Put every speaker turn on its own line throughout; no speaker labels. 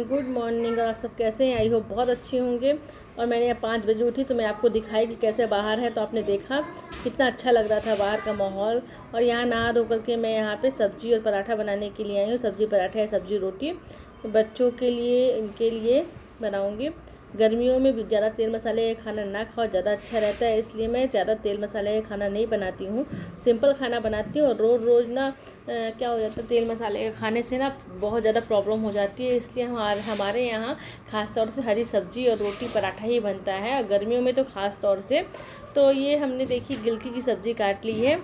Everyone, good morning. और आप सब कैसे हैं? आई होप बहुत अच्छे होंगे। और मैंने यहाँ 5 बजे उठी तो मैं आपको दिखाई कि कैसे बाहर है, तो आपने देखा कितना अच्छा लग रहा था बाहर का माहौल। और यहाँ नहा धो करके मैं यहाँ पे सब्ज़ी और पराठा बनाने के लिए आई हूँ। सब्ज़ी पराठा है, सब्ज़ी रोटी बच्चों के लिए, इनके लिए बनाऊँगी। गर्मियों में भी ज़्यादा तेल मसाले का खाना ना खाओ, ज़्यादा अच्छा रहता है, इसलिए मैं ज़्यादा तेल मसाले का खाना नहीं बनाती हूँ, सिंपल खाना बनाती हूँ। और रोज़ रोज़ ना क्या हो जाता है, तेल मसाले का खाने से ना बहुत ज़्यादा प्रॉब्लम हो जाती है। इसलिए हमारे यहाँ ख़ास तौर से हरी सब्ज़ी और रोटी पराठा ही बनता है, गर्मियों में तो ख़ास तौर से। तो ये हमने देखी गिलकी की सब्ज़ी काट ली है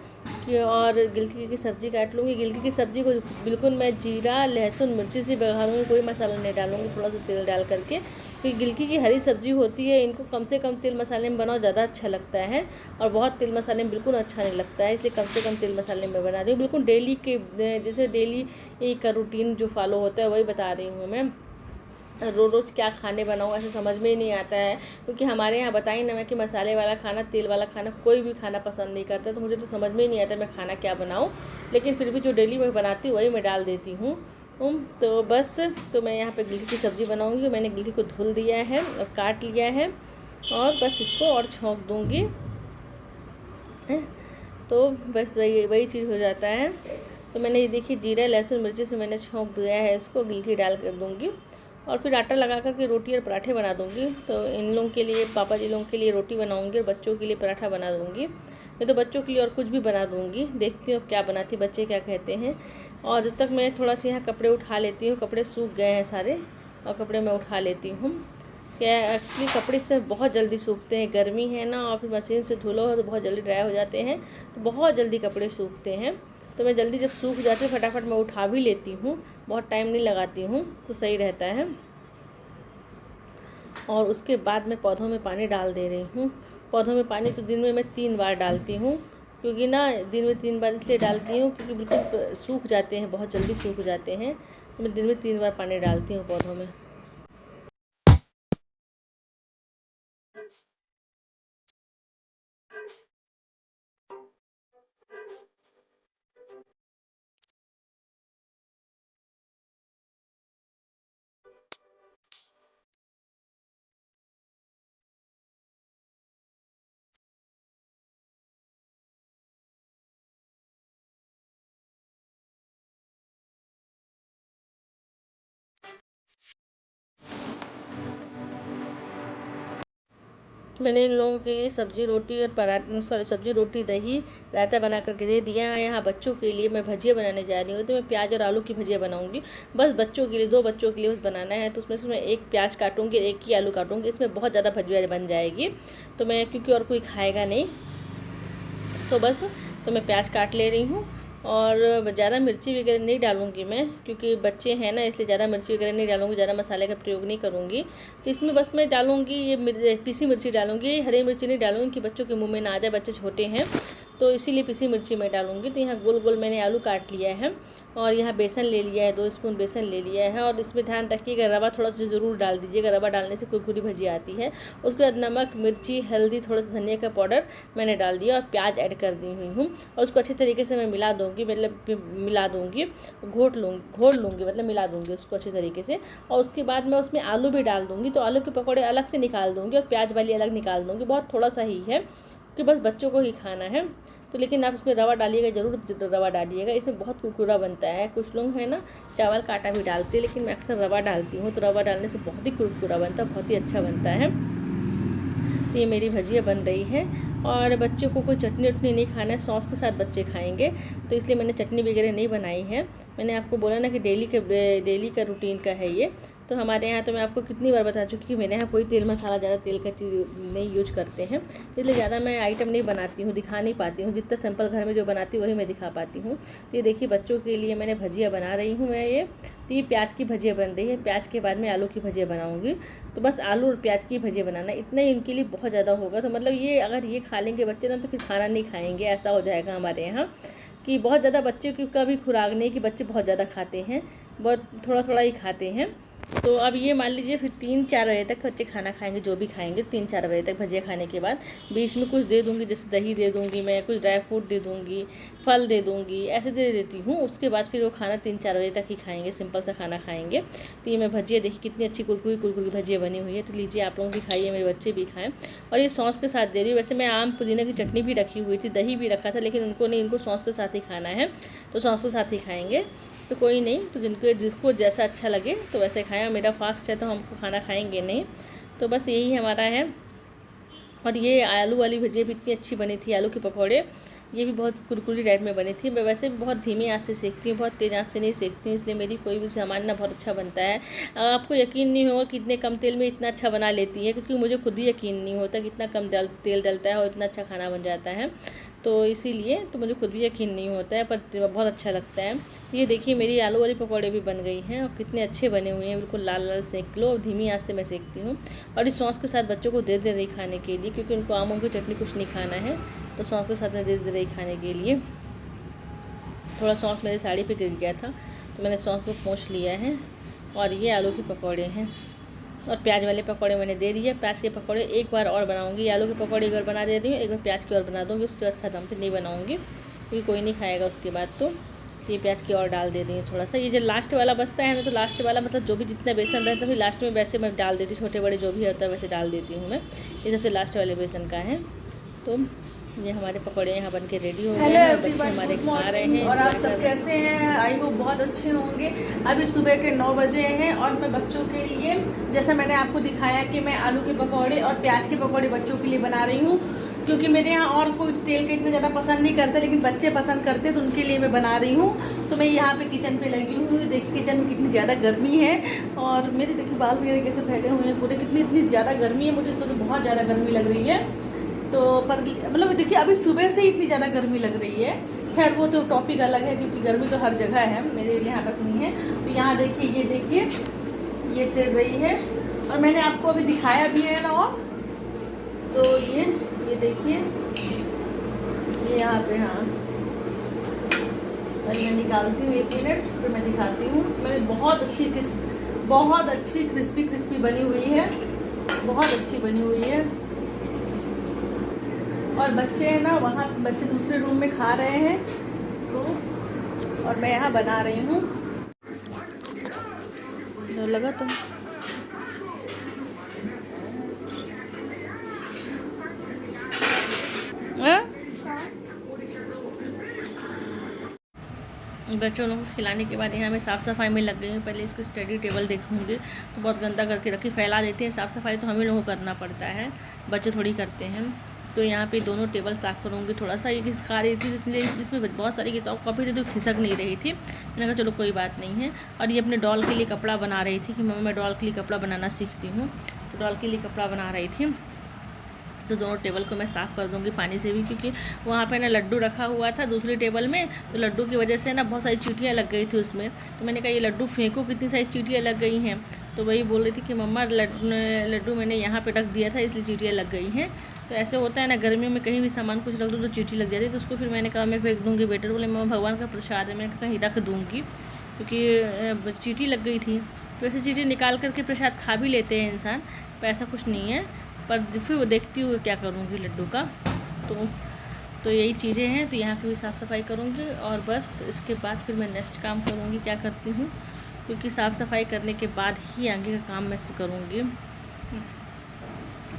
और गिलकी की सब्ज़ी काट लूँगी। गिलकी की सब्ज़ी को बिल्कुल मैं जीरा लहसुन मिर्ची से बघारूँगी, कोई मसाला नहीं डालूँगी, थोड़ा सा तेल डाल करके। क्योंकि गिलकी की हरी सब्ज़ी होती है, इनको कम से कम तेल मसाले में बनाओ, ज़्यादा अच्छा लगता है। और बहुत तेल मसाले में बिल्कुल अच्छा नहीं लगता है, इसलिए कम से कम तेल मसाले में बना रही हूँ। बिल्कुल डेली के जैसे डेली का रूटीन जो फॉलो होता है वही बता रही हूँ मैं। रोज़ रोज़ क्या खाने बनाऊँ ऐसे समझ में ही नहीं आता है, क्योंकि हमारे यहाँ बताई ना मैं कि मसाले वाला खाना, तेल वाला खाना कोई भी खाना पसंद नहीं करता। तो मुझे तो समझ में ही नहीं आता मैं खाना क्या बनाऊँ, लेकिन फिर भी जो डेली मैं बनाती हूँ वही मैं डाल देती हूँ। तो बस, तो मैं यहाँ पे गिलकी की सब्ज़ी बनाऊँगी। मैंने गिलकी को धुल दिया है और काट लिया है, और बस इसको और छौंक दूँगी। तो बस वही चीज़ हो जाता है। तो मैंने ये देखिए जीरा लहसुन मिर्ची से मैंने छौंक दिया है, इसको गिलकी डाल कर दूँगी और फिर आटा लगा कर के रोटी और पराठे बना दूँगी। तो इन लोगों के लिए, पापा जी लोगों के लिए रोटी बनाऊँगी और बच्चों के लिए पराठा बना दूँगी। नहीं तो बच्चों के लिए और कुछ भी बना दूँगी, देखती हूँ क्या बनाती, बच्चे क्या कहते हैं। और जब तक मैं थोड़ा सा यहाँ कपड़े उठा लेती हूँ, कपड़े सूख गए हैं सारे और कपड़े मैं उठा लेती हूँ। क्या एक्चुअली कपड़े से बहुत जल्दी सूखते हैं, गर्मी है ना, और फिर मशीन से धुलो तो बहुत जल्दी ड्राई हो जाते हैं, तो बहुत जल्दी कपड़े सूखते हैं। तो मैं जल्दी जब सूख जाते हैं फटाफट मैं उठा भी लेती हूँ, बहुत टाइम नहीं लगाती हूँ, तो सही रहता है। और उसके बाद मैं पौधों में पानी डाल दे रही हूँ। पौधों में पानी तो दिन में मैं 3 बार डालती हूँ, क्योंकि ना दिन में 3 बार इसलिए डालती हूँ क्योंकि बिल्कुल सूख जाते हैं, बहुत जल्दी सूख जाते हैं। तो मैं दिन में 3 बार पानी डालती हूँ पौधों में। मैंने इन लोगों के लिए सब्ज़ी रोटी और पराठा, सब्ज़ी रोटी दही रायता बना करके दे दिया है। यहाँ बच्चों के लिए मैं भजिया बनाने जा रही हूँ, तो मैं प्याज और आलू की भजिया बनाऊँगी। बस बच्चों के लिए, 2 बच्चों के लिए बस बनाना है, तो उसमें से मैं 1 प्याज काटूँगी, 1 ही आलू काटूँगी। इसमें बहुत ज़्यादा भजिया बन जाएगी, तो मैं, क्योंकि और कोई खाएगा नहीं, तो बस, तो मैं प्याज काट ले रही हूँ। और ज़्यादा मिर्ची वगैरह नहीं डालूँगी मैं, क्योंकि बच्चे हैं ना, इसलिए ज़्यादा मिर्ची वगैरह नहीं डालूँगी, ज़्यादा मसाले का प्रयोग नहीं करूँगी। तो इसमें बस मैं डालूँगी ये पीसी मिर्ची डालूँगी, हरी मिर्ची नहीं डालूँगी कि बच्चों के मुंह में ना आ जाए, बच्चे छोटे हैं, तो इसीलिए पीसी मिर्ची मैं डालूँगी। तो यहाँ गोल गोल मैंने आलू काट लिया है, और यहाँ बेसन ले लिया है, 2 स्पून बेसन ले लिया है। और इसमें ध्यान रखिएगा, रवा थोड़ा सा ज़रूर डाल दीजिएगा, रवा डालने से कुरकुरी भजिया आती है। उसके बाद नमक मिर्ची हल्दी, थोड़ा सा धनिया का पाउडर मैंने डाल दिया और प्याज ऐड कर दी हुई हूँ। और उसको अच्छी तरीके से मैं मिला दूँगी, मतलब मिला दूँगी, घोल लूँगी, मतलब मिला दूँगी उसको अच्छी तरीके से। और उसके बाद मैं उसमें आलू भी डाल दूँगी, तो आलू के पकौड़े अलग से निकाल दूँगी और प्याज वाली अलग निकाल दूँगी। बहुत थोड़ा सा ही है, कि बस बच्चों को ही खाना है। तो लेकिन आप इसमें रवा डालिएगा ज़रूर, रवा डालिएगा, इसमें बहुत कुरकुरा बनता है। कुछ लोग हैं ना चावल का आटा भी डालते हैं, लेकिन मैं अक्सर रवा डालती हूँ, तो रवा डालने से बहुत ही कुरकुरा बनता है, बहुत ही अच्छा बनता है। तो ये मेरी भजिया बन रही है। और बच्चों को कोई चटनी वटनी नहीं खाना है, सॉस के साथ बच्चे खाएंगे, तो इसलिए मैंने चटनी वगैरह नहीं बनाई है। मैंने आपको बोला ना कि डेली का रूटीन का है ये। तो हमारे यहाँ, तो मैं आपको कितनी बार बता चुकी कि मेरे यहाँ कोई तेल मसाला, ज़्यादा तेल का चीज़ नहीं यूज करते हैं, इसलिए ज़्यादा मैं आइटम नहीं बनाती हूँ, दिखा नहीं पाती हूँ। जितना सिंपल घर में जो बनाती हूँ वही मैं दिखा पाती हूँ। तो ये देखिए बच्चों के लिए मैंने भजिया बना रही हूँ मैं ये। तो ये प्याज की भजिया बन रही है, प्याज के बाद में आलू की भजिया बनाऊँगी। तो बस आलू और प्याज की भजिया बनाना, इतना ही इनके लिए बहुत ज़्यादा होगा। तो मतलब ये अगर ये खा लेंगे बच्चे ना, तो फिर खाना नहीं खाएंगे, ऐसा हो जाएगा हमारे यहाँ। कि बहुत ज़्यादा बच्चे का भी खुराक नहीं कि बच्चे बहुत ज़्यादा खाते हैं, बहुत थोड़ा थोड़ा ही खाते हैं। तो अब ये मान लीजिए फिर 3-4 बजे तक बच्चे खाना खाएंगे, जो भी खाएंगे 3-4 बजे तक भजिया खाने के बाद बीच में कुछ दे दूँगी, जैसे दही दे दूँगी, मैं कुछ ड्राई फ्रूट दे दूँगी, फल दे दूँगी, ऐसे दे देती हूँ। उसके बाद फिर वो खाना 3-4 बजे तक ही खाएंगे, सिंपल सा खाना खाएंगे। तो ये मैं भजिया देखिए कितनी अच्छी कुरकुरी भजिया बनी हुई है। तो लीजिए आप लोग भी खाइए, मेरे बच्चे भी खाएँ। और ये सॉस के साथ दे रही हूँ। वैसे मैं आम पुदीना की चटनी भी रखी हुई थी, दही भी रखा था, लेकिन उनको नहीं, इनको सॉस के साथ ही खाना है, तो सॉस के साथ ही खाएँगे। तो कोई नहीं, तो जिसको जैसा अच्छा लगे तो वैसे खाएं। मेरा फास्ट है तो हमको खाना खाएंगे नहीं, तो बस यही हमारा है। और ये आलू वाली भजिया भी इतनी अच्छी बनी थी, आलू के पकौड़े, ये भी बहुत कुरकुरी टाइप में बनी थी। मैं वैसे भी बहुत धीमी आंच से सेकती हूँ, बहुत तेज़ आंच से नहीं सेकती हूँ, इसलिए मेरी कोई भी सामान ना बहुत अच्छा बनता है। आपको यकीन नहीं होगा कि इतने कम तेल में इतना अच्छा बना लेती है, क्योंकि मुझे खुद भी यकीन नहीं होता कि इतना कम तेल डलता है और इतना अच्छा खाना बन जाता है। तो इसीलिए तो मुझे खुद भी यकीन नहीं होता है, पर बहुत अच्छा लगता है। तो ये देखिए मेरी आलू वाली पकौड़े भी बन गई हैं और कितने अच्छे बने हुए हैं, बिल्कुल लाल लाल सेक लो। धीमी आंच से मैं सेकती हूँ। और इस सॉस के साथ बच्चों को दे रही खाने के लिए, क्योंकि उनको आमों की चटनी कुछ नहीं खाना है, तो सॉस के साथ मैं दे रही खाने के लिए। थोड़ा सॉस मेरी साड़ी पे गिर गया था, तो मैंने सॉस को पोंछ लिया है। और ये आलू के पकौड़े हैं, और प्याज वाले पकौड़े मैंने दे दिए। प्याज के पकौड़े एक बार और बनाऊंगी, आलू के पकौड़े एक बार बना दे रही हूँ, एक बार प्याज के और बना दूँगी, उसके बाद ख़त्म, फिर नहीं बनाऊँगी क्योंकि कोई नहीं खाएगा उसके बाद। तो ये प्याज की और डाल दे रही हूँ थोड़ा सा। ये जो लास्ट वाला बचता है ना, तो लास्ट वाला मतलब जो भी जितना बेसन रहता है फिर लास्ट में वैसे मैं डाल देती हूँ, छोटे बड़े जो भी होता है वैसे डाल देती हूँ मैं। ये सबसे लास्ट वाले बेसन का है। तो ये हमारे पकौड़े यहाँ बन के रेडी हो गए हैं और बच्चे हमारे खा रहे हैं।
और आप सब कैसे हैं? आई होप बहुत अच्छे होंगे। अभी सुबह के 9 बजे हैं और मैं बच्चों के लिए, जैसा मैंने आपको दिखाया कि मैं आलू के पकौड़े और प्याज के पकौड़े बच्चों के लिए बना रही हूँ, क्योंकि मेरे यहाँ और कोई तेल के इतना ज़्यादा पसंद नहीं करते, लेकिन बच्चे पसंद करते, तो उनके लिए मैं बना रही हूँ। तो मैं यहाँ पे किचन पे लगी हूँ। देखिए किचन में कितनी ज़्यादा गर्मी है, और मेरे देखिए बाल वगैरह कैसे फैले हुए हैं पूरे, इतनी ज़्यादा गर्मी है। मुझे इसको तो बहुत ज़्यादा गर्मी लग रही है। तो पर मतलब देखिए अभी सुबह से ही इतनी ज़्यादा गर्मी लग रही है। खैर वो तो टॉपिक अलग है, क्योंकि गर्मी तो हर जगह है, मेरे यहाँ बस नहीं है। तो यहाँ देखिए, ये देखिए ये सेल रही है, और मैंने आपको अभी दिखाया भी है ना। और तो ये देखिए, ये यहाँ पे, हाँ मैं निकालती हूँ 1 मिनट, फिर मैं दिखाती हूँ। मैंने बहुत अच्छी क्रिस्पी बनी हुई है, बहुत अच्छी बनी हुई है। और बच्चे हैं ना, वहाँ बच्चे दूसरे रूम में खा रहे हैं, तो और मैं यहाँ बना रही हूँ।
लगा तो बच्चों को खिलाने के बाद यहाँ मैं साफ़ सफाई में लग गई हूँ। पहले इसकी स्टडी टेबल देखूँगी, तो बहुत गंदा करके रखी, फैला देते हैं। साफ़ सफाई तो हमें लोगों को करना पड़ता है, बच्चे थोड़ी करते हैं। तो यहाँ पे दोनों टेबल साफ़ करूँगी। थोड़ा सा ये खिसका रही थी, इसलिए इसमें बहुत सारी किताब कॉपी थी तो खिसक नहीं रही थी। मैंने कहा चलो कोई बात नहीं है। और ये अपने डॉल के लिए कपड़ा बना रही थी कि मम्मा मैं डॉल के लिए कपड़ा बनाना सीखती हूँ, तो डॉल के लिए कपड़ा बना रही थी। तो दोनों टेबल को मैं साफ़ कर दूंगी पानी से भी, क्योंकि वहाँ पे ना लड्डू रखा हुआ था दूसरी टेबल में, तो लड्डू की वजह से ना बहुत सारी चींटियाँ लग गई थी उसमें। तो मैंने कहा ये लड्डू फेंको, कितनी सारी चींटियाँ लग गई हैं। तो वही बोल रही थी कि मम्मा लड्डू मैंने यहाँ पे रख दिया था इसलिए चींटियाँ लग गई हैं। तो ऐसे होता है ना, गर्मियों में कहीं भी सामान कुछ रख दो तो चींटी लग जाती है। तो उसको फिर मैंने कहा मैं फेंक दूँगी। बेटर बोले मम्मा भगवान का प्रसाद है, मैंने कहा कहीं रख दूँगी, क्योंकि चींटी लग गई थी। तो वैसे चींटी निकाल करके प्रसाद खा भी लेते हैं इंसान, पर ऐसा कुछ नहीं है। पर फिर वो देखती हूँ क्या करूँगी लड्डू का। तो यही चीज़ें हैं। तो यहाँ की भी साफ़ सफाई करूँगी, और बस इसके बाद फिर मैं नेक्स्ट काम करूँगी। क्या करती हूँ, क्योंकि साफ़ सफाई करने के बाद ही आगे का काम मैं करूँगी।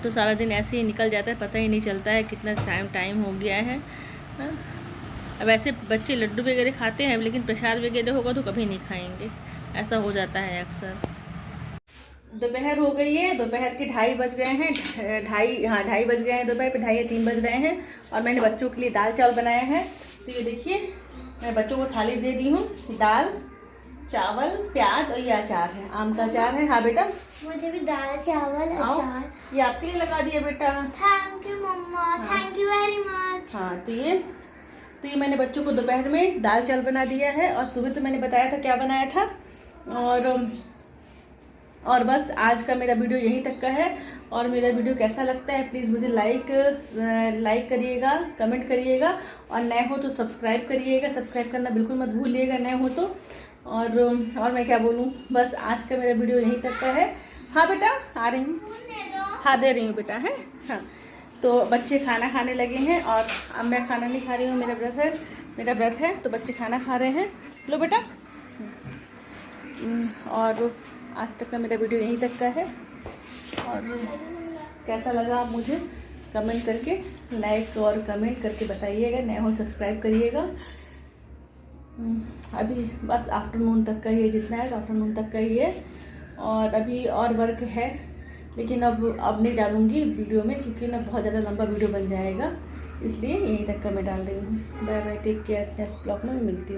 तो सारा दिन ऐसे ही निकल जाता है, पता ही नहीं चलता है कितना टाइम हो गया है। अब ऐसे बच्चे लड्डू वगैरह खाते हैं, लेकिन प्रसाद वगैरह होगा तो कभी नहीं खाएंगे, ऐसा हो जाता है अक्सर।
दोपहर हो गई है, दोपहर के 2:30 बज गए हैं, 2:30 बज गए हैं दोपहर पे, 2:30 या 3 बज रहे हैं। और मैंने बच्चों के लिए दाल चावल बनाया है। तो ये देखिए मैं बच्चों को थाली दे दी हूँ, दाल चावल प्याज, और ये अचार है, आम का अचार है। हाँ बेटा,
मुझे भी दाल चावल अचार,
ये आपके लिए लगा दिया बेटा।
Thank you mama, thank you very much.
हाँ तो ये मैंने बच्चों को दोपहर में दाल चावल बना दिया है, और सुबह तो मैंने बताया था क्या बनाया था। और बस आज का मेरा वीडियो यहीं तक का है। और मेरा वीडियो कैसा लगता है प्लीज़ मुझे लाइक करिएगा, कमेंट करिएगा, और नए हो तो सब्सक्राइब करिएगा। सब्सक्राइब करना बिल्कुल मत भूलिएगा नए हो तो। और मैं क्या बोलूँ, बस आज का मेरा वीडियो यहीं तक का है। हाँ बेटा आ रही हूँ, हाँ दे रही हूँ बेटा है। हाँ तो बच्चे खाना खाने लगे हैं और अब मैं खाना नहीं खा रही हूँ, मेरा व्रत है तो बच्चे खाना खा रहे हैं। लो बेटा। और आज तक का मेरा वीडियो यहीं तक का है। और कैसा लगा आप मुझे कमेंट करके, लाइक और कमेंट करके बताइएगा। नए हो सब्सक्राइब करिएगा। अभी बस आफ्टरनून तक का ही है, जितना है आफ्टरनून तक का ही है। और अभी और वर्क है, लेकिन अब नहीं डालूँगी वीडियो में, क्योंकि ना बहुत ज़्यादा लंबा वीडियो बन जाएगा, इसलिए यहीं तक का मैं डाल रही हूँ। Bye bye, take care. Next blog में मैं मिलती हूँ।